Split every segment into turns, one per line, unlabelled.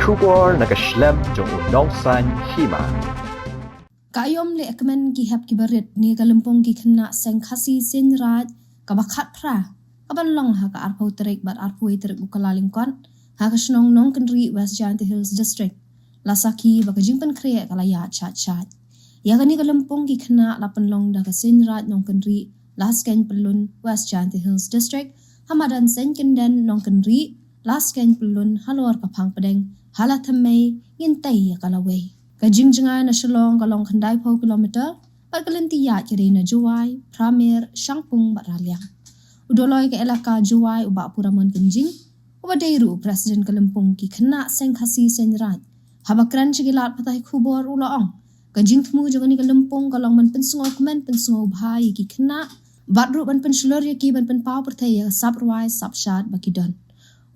kubor nakaslem jong unongsan hima.
Kayom le ekmen ki hap ki barit ni kalempong ki kena seng khasi sen raj kabakat pra kaban long ha ka arpau terik bat arpau terik ukalaling kon ha ka snong nong kendri West Giant Hills District lasaki baka jingpan kriya kalaya chat ya kani kalempong ki kena lapan long da ka sen raj nong kendri las ken pelun West Giant Hills District hamadan sen kenden nong kendri las ken pelun halor kapang pedeng halathamai ngintai ya kalawei Kajing jengai na shalong kalong kandai pau kilometer, bat kalenti ya kiri na Juwai, Pramir, Shangpung, bat raliang. Udoloi ke elaka Juwai uba puraman kenjing, uba dairu Presiden Kalempong ki kena seng khasi sen raj. Habakran cikilat patah kubor ulaong. Kajing temu jogani Kalempong kalong man pensungo kemen pensungo bahai ki kena, bat ru ban pensulur ya ki ban penpau pertaya sab ruai sab syad bakidon.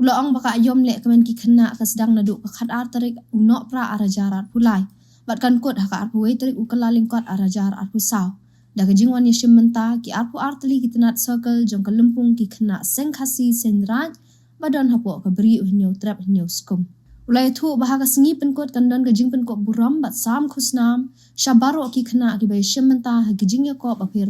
Ulaong baka ayom lek kemen ki kena ka sedang naduk pakat arterik unok pra arajarat pulai. Batkan kot haka arpu terik ukalaling kot arajar arpu saw. Da kajing wan yashim menta ki arpu arteli ki tenat circle jong kalempung ki kena seng khasi sen raj badon hapo ka beri uhnyo trap uhnyo skum. Ulai tu bahaka sengi penkot kandon kajing penkot buram bat sam khusnam syabaro ki kena ki bay yashim menta ha kajing ya kop bapir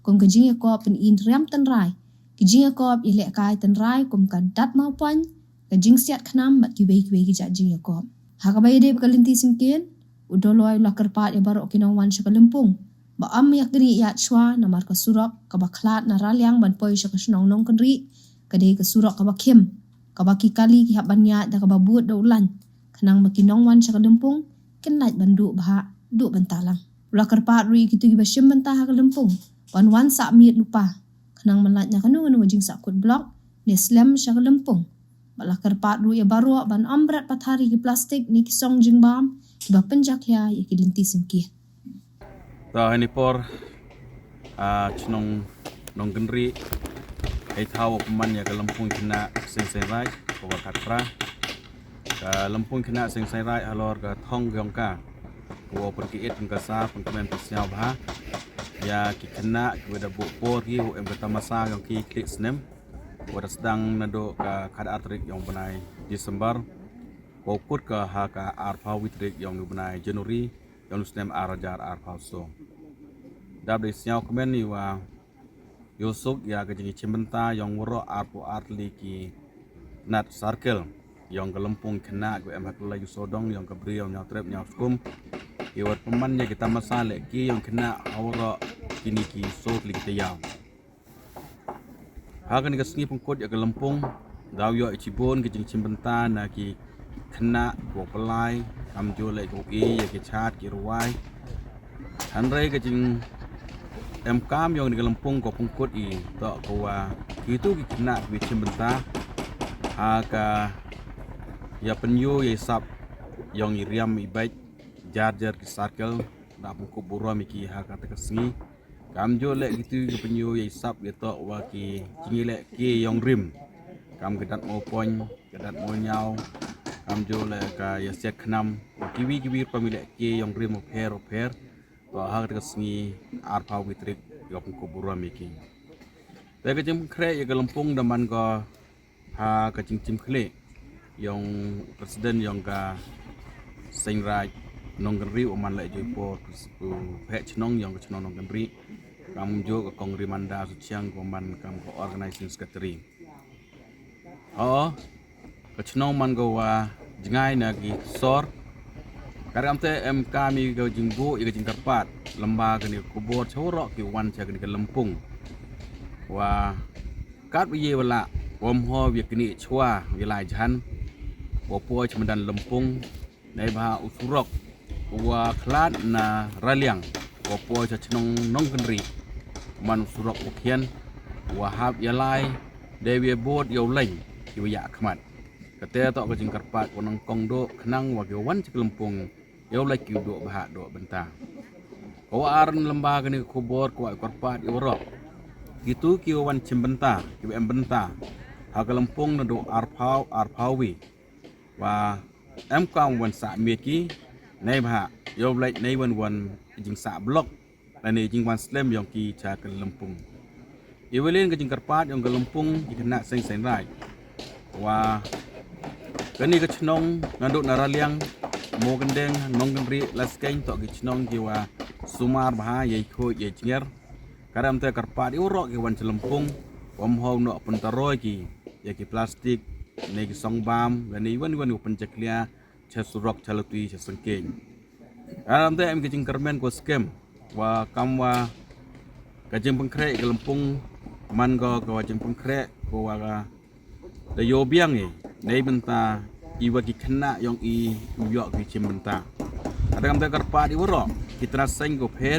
kom kajing ya kop pen in riam ten rai. Kajing ya kop ilek kai ten rai kom ka dat mau poin kajing siat khnam bat ki bay ki jing ya kop. Haka bay de bakalinti singkin udoloi lakar pat ya barok kinong wan sya kalempung. Ba am yak geri ya chwa na mar ka surok ka baklat na raliang ban poi sya ka snong nong kendri kadai ka surok ka bakim ka baki kali ki hab banya da ka babut da ulan kanang makinong wan sya kalempung kenlait bandu bah du bentalang. Lakar pat ri kitu gi basyem bentah ka kalempung wan sak miet lupa kanang malat nya kanu jing sak kut blok ni slam sya kalempung. Balakar pat ru ya baro ban ambrat pathari ki plastik ni ki song jing bam kiba penjak ya ki lenti singki.
Ta ini por chnong nong genri ai thau peman ya kalempung kena seng rai ko katra ka lempung kena seng rai alor ka thong gyong ka ko pergi et ka sa pun kemen pesiau bah ya ki kena ki da bu por ki em ka tamasa gyong ki klik snem wada sedang nado ka kada atrik yang benai Desember pokut ke haka arpau witrik yang benai Januari yang snem arajar arpau so dapat siau kemen ni wa yusuk ya ke jengi cimenta yang woro arpau artli ki nat circle yang kelempung kena ke em hakula yusodong yang kebri yang nyatrep nyaskum iwat peman ya kita masalah ki yang kena awro kini ki so klik tayau Hakan ka sengi pengkot ya kelempung daw yo icibon ke jing cimbenta na ki kena go pelai am jo le go ya ki chat ki ruai hanrai ke jing em kam yo ni kelempung ko pengkot I to ko wa itu ki kena bi cimbenta ha ka ya penyu ya sap yang iriam I baik jar ki circle na pengkot buram ki ha ka ta sengi Kam jo lek gitu ke penyu ye sap ye tok wa ki jingi lek ki yong rim kam kedat mo poin kedat mo nyau kam jo lek ka ye set khnam kiwi pamilek ki yong rim pher wa ha ka sngi ar pau witrik yo ko buram iki te ke jim kre ye kelempung daman ko ha ka cim khle yong presiden yong ka seng raj nong geri oman lek jopo phe chnong yong chnong nong geri kam jo ka kongri manda suciang koman kam ko organizing secretary ka chnong man go wa jingai na gi sor karam te mk mi go jingbu I jing karpat lamba ka ni kubor chorok ki wan cha ka ni lempung wa kat wi wala om ho wi ki ni chwa wi lai jan po chmandan lempung nei ba usurok wa klat na raliang po cha chnong nong kendri man surok ukian wahab yalai dewi bod yo leng yo ya khmat kate to ko jing karpat konong kongdo khnang wa wan cikelempung yo lai ki do bah do benta ko aran lemba gani kubor ko karpat yo ro gitu ki wan cimbenta ki em benta ha kelempung no arpawi wa em kang wan sa meki nei bah yo lai nei wan jing sa blok Lani jing wan slam yang ki cha kelempung. Iwelin ke jing karpat yang kelempung ki kena seng rai. Wa kini ke cenong nganduk naraliang mo gendeng nong gendri laskeng tok ke cenong jiwa sumar bah ye khoi ye cinger kadam te karpat urok ke wan celempung om hau no pentaroi ki ye ki plastik ne ki song bam gani wan penceklia cesurok calutui cesengkeng kadam te em ke jingkermen ko scam wa kamwa kajeng pengkrek ke lempung man go ke wajeng pengkrek ko wa da yo biang nei benta iwa ki kena yang i uyok ki cimbenta ada kam te karpa di woro kita seng go per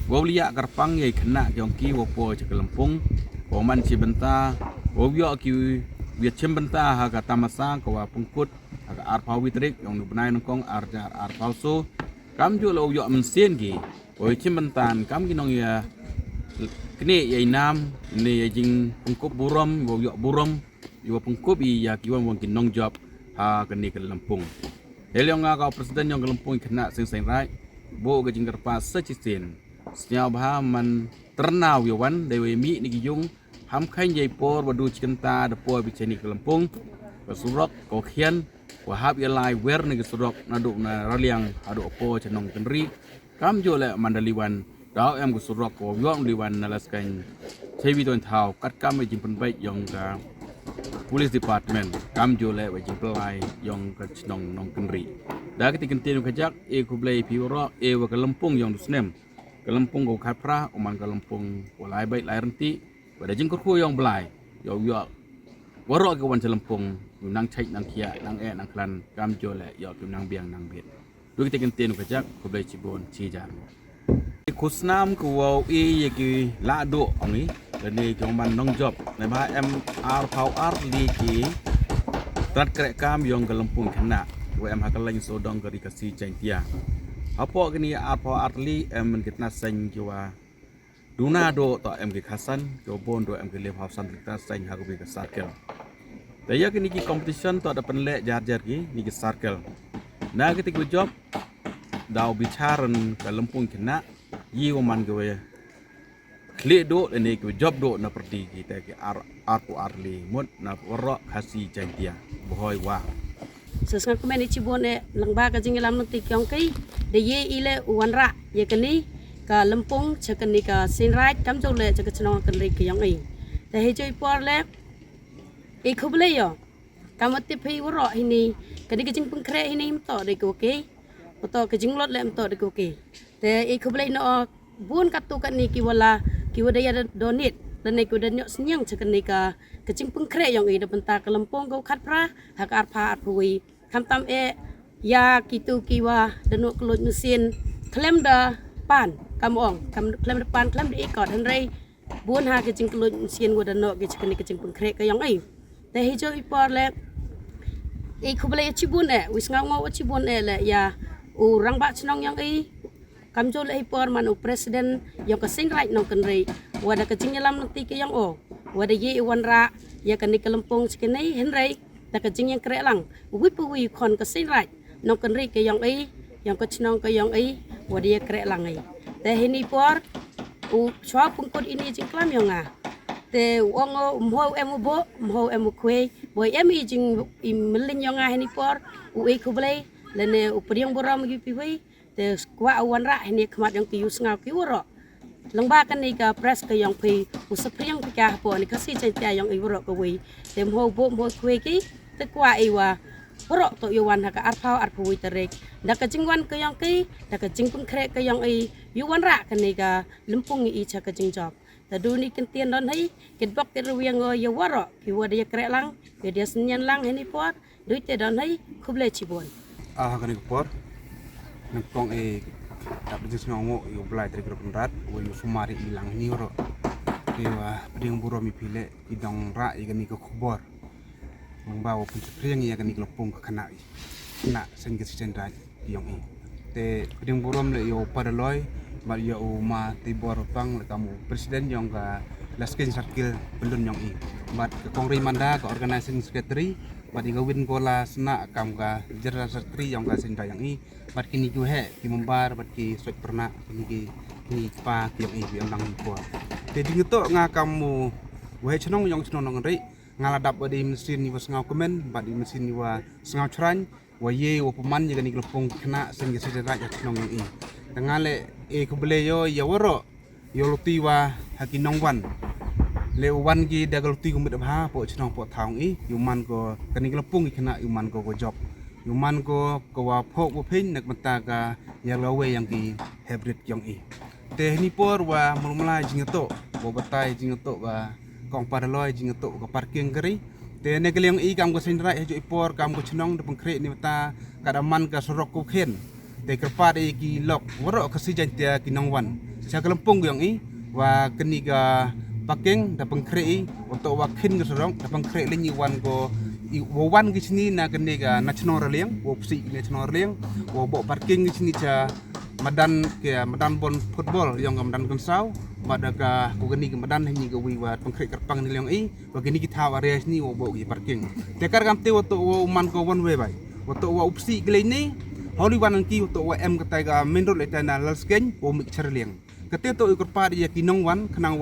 go liya karpang ye kena yang ki wo po ce kelempung ko man cimbenta wo uyok ki wi cimbenta ha ka tamasa ko wa pungkut ha ka ar pawitrik yang nu benai nongkong ar palsu kam ju lo uyok mensin ki wo cimbentan kam ki nong ya kini ye nam ni ye jing pungkup buram wo uyok buram iwa pungkup ya kiwan wong kinong job ha keni ke Lampung. Heliong nga presiden yang ke Lampung kena sing rai bo ke jingkar pa sechisin. Snya bah man ternau yawan dewe mi ni giyung ham khain jai por wadu cikenta de po bi cheni ke Lampung. Surok ko khian wahab ya lai wer ni ke surok nadu na raliang adu opo cenong kenri kam jo le mandaliwan dau em ke surok ko yom liwan nalaskan chewi don thau kat kam jing pen bai yong ka Police Department kam jole wajib pelai yang ke cenong nong kenri. Dah ketika tinu kajak ku belai piwara wa ke Lampung yang dusnem. Ke Lampung go kapra uman ke Lampung walai baik lai renti pada jengkur ku yang belai. Yo waro ke wan Lampung nang cai nang kia nang nang klan kam jole yo ke nang biang nang bet. Dua ketika tinu kajak ku belai cibon cijar. Kusnam ku wau ye ki la do ni dan ni cuman nong job na ba em ar li ki trat krek kam yang ke Lampung kena wa em hakaleng sodong ke dikasih cengtia apa kini ar li em kita seng jiwa duna do to em ke khasan ke bon do em ke le hausan kita seng ha ke circle daya kini ki competition to ada penlek jar ki ni ke circle na ketika job dau bicaran ke Lampung kena yi man ke klik do ini ke job do na perdi kita ke arli mut na waro kasih jantia bohoi wah
sesang kemen cibon langba ka jingilam nanti kyong kai de ye ile wanra ye kani ka Lampung chakani ka sinraj kam jole chak chnong kan ri kyong ai te he joi por le e khuble yo kamati phi waro hini kadi ka jing pengkre hini mto de ko ke to ka jinglot le mto de ko ke te e khuble no bun katu kan ni ki wala daya donit dan ni ku dan nyok senyang cakani ka kecing pengkre yang i benta ke Lampung go khat pra hak arpa arpui kam tam ya kitu kiwa danuk kelut mesin klem da pan kam klem da pan klem da ikot henrei bun ha kecing kelut mesin go danuk ke cakani kecing pengkre ka yang ai te hijo ipor le i khubale chibun wis ngau chibun le ya urang ba chnong yang ai kam jol ipor manu presiden yang kesin right nong kenri wada kecinglam nanti ke yang wada ye wanra ya kani ke Lampung sekene henrei ta kecing yang krek lang wi kon kesin right nong kenri ke yang ai yang kecnong ke yang ai wada ye krek lang ai te hini por chwa pungkut ini jingklam yang te wong mho em kwe boy em jing melin yang hini por kublai lene upriang boram gi piwi te kwa wanra hini khmat yang kius ngau ki woro langba kan ni ka press ka yang pi usapriang ka po ni kasi centia yang i woro ka wi te mho kwe ki te kwa iwa woro to yuwan ka arpui terek da ka jingwan ka yang ki da ka jing pengkre ka yang i yuwan ra kan ni ka Lampung i cha ka jing job ta du ni kentien don hai ket bok te ruwiang yo woro ki wada ya krek lang ke dia senyan lang hini por duit te don hai khuble chibon
kan ni por Lampung tak bijis ngongo yo blai tri grup rat wo yo sumari ilang ni ro dewa peding buro mi pile idong ra igani ko khobor mbawo pun priang ya gani Lampung kana sen ke sen ra yong i te peding buro le yo padaloy mar yo ma tibor pang le kamu presiden yang ka laskin circle belun yong i mat ke kongri manda ke organizing secretary mat ingawin kola sena kam ka jera secretary yang ka sen ra yang i mat kini ku he ki membar mat ki sot pernah kini pa ki yang i yang nang ko te ding to nga kamu we chnong yang chnong nang ri ngaladap di mesin ni sengau komen bat di mesin ni sengau ceran ye peman je gani kelopong kena sehingga sederat ya nong i tengale ko bele yo ya woro yo luti haki nongwan le wan gi da luti ko midha po chnong po thang i yuman ko gani kelopong kena yuman ko job yuman ko phok po phin nak mata ka ya lawe yang ki hybrid yang i teh ni por mulmula jingeto bo batai jingeto kong paraloi jingeto ko parking keri te ne keliang i kam ko sindra hejo ipor kam ko chnong de pengkre ni mata kadaman ka sorok ko khen te kerpat i ki lok woro ka si jan tia ki nongwan sa kelempung yang i keni ka parking da pengkre i untuk khen ko sorok da pengkre lenyi wan ko wan ki sini na keni ka na chnong raliang psi ni chnong raliang bo parking ki sini cha madan bon football yang madan konsau madaka ko gani madan ni ga wi pengkre kerpang ni leong i gani ki thaw area ni bo ki parking tekar kam te woto man ko one way bai woto upsi glei ni holi wan ki woto em ka ga main road le na lal sken bo mi cherliang kate to kerpa dia ki nong wan khnang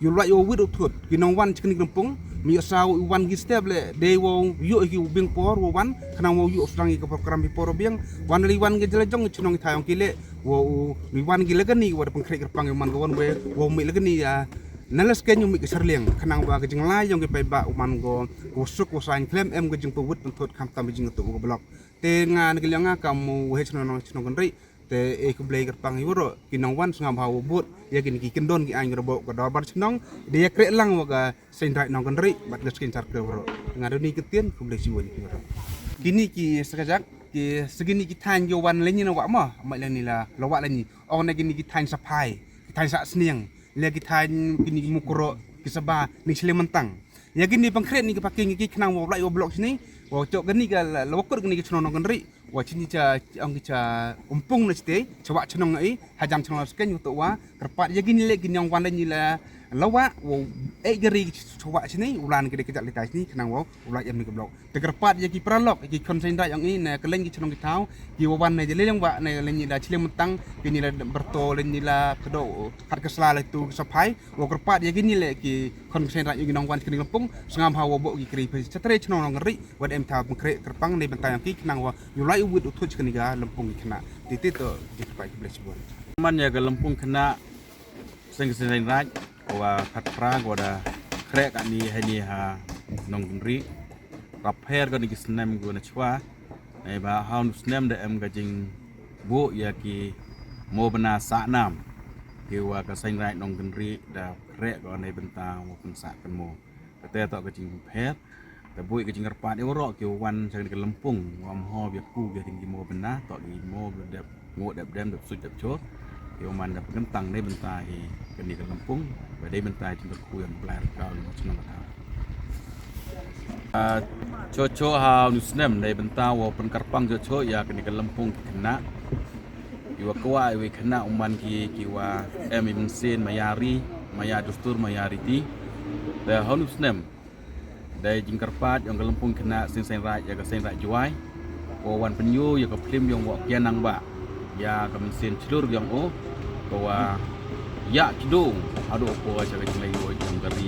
yu lai yo wit thut ki nong wan chkni kampung mi sau wan gi step le de wo yu ki bing por wan khnang yu strang ki program bi por biang wan li wan gi jelejong chnong thayong ki le wo wan gi legani wa pengkre kerpang man go wan we wo mi legani nalas ken yu mi ki serliang khnang wa ki jinglai yong ki pai ba man go suk ko sain klem em go jing pawut thut kham tam jing to go blok te nga ngi lenga kam we chno kon ri te ko blai kerpang yuro kinong wan sngam hawo but ya kini ki kendon ki ang robo ko dabar chnong de ya kre lang wa ga sein rai nong kon ri bat les kin char ke wuro ngadoni ketien ko blai siwon ki wuro kini ki sekajak ki segini ki tan yo wan lenyi na wa ma mai lenni la lawak lenyi on gini ki tan sapai ki tan sa sniang le ki tan kini mukro ki saba ni slementang ya gini pengkret ni ki paking ki knang wo blai wo blok sini wo cok gani ka lawakut gani ki chno nong kon ri wa chini cha ang cha umpung na ste chawa chnong ai hajam chnong sken to wa kerpat ya gini le gini yang wan ni la lawa wo gari chawa chini ulan ki kejak litai sini kenang wo ulai em ni blok te kerpat ya ki pralok ki konsen da yang ni na keleng ki chnong ki tau ki wan na je le yang wa na le ni la chilem mentang ki ni la berto le ni la kedo hat kesla le tu sapai wo kerpat ya gini le ki konsen da yang nong wan kini lempung sengam hawo bo ki kri cetre chnong ngeri wa em ta pengkre kerpang ni bentang yang ki kenang wo ulai wit utuj keniga lempung kena titik to dipakai belas bulan
man ya ke lempung kena sing raj wa khat pra go da kre ka ni ha nong ri rapher go ni kisnem go na chwa ai ba haun snem da em ga jing bu ya ki mo bana sa nam ki wa ka sing raj nong ri da kre go nei benta mo pun sa kan mo kate to ga jing pherแต่บุยก็จริงกระปาดเอวรอเกี่ยววันจากในกระลำปุ่งวามห่อเบียกู้เกี่ยวกับกิโมเป็นนะต่อกิโมแบบเด็บโง่เด็บเดมเด็บสุดเด็บโชดเกี่ยวมันเด็บกันตังได้บรรทายกันนี่กระลำปุ่งไปได้บรรทายจึงตะคุยกันแปลเก่าหรือชนกระทาโชโชฮาวนิสเนมได้บรรทาวเป็นกระปังโชโชยากันนี่กระลำปุ่งคณะอยู่ว่าก็ว่าไอ้คณะมันกี่ว่าเอ็มอิมเซนมายารีมายาดุสตูร์มายาริตีแต่ฮาวนิสเนมได้จิงกระปาดyang kelempung kena sen rai ya ka sen rai juai wan penyu ya ka plim yang wak kian nang ba ya ka mesin celur yang bahwa ya cidung ado ko aja ka celai yang dari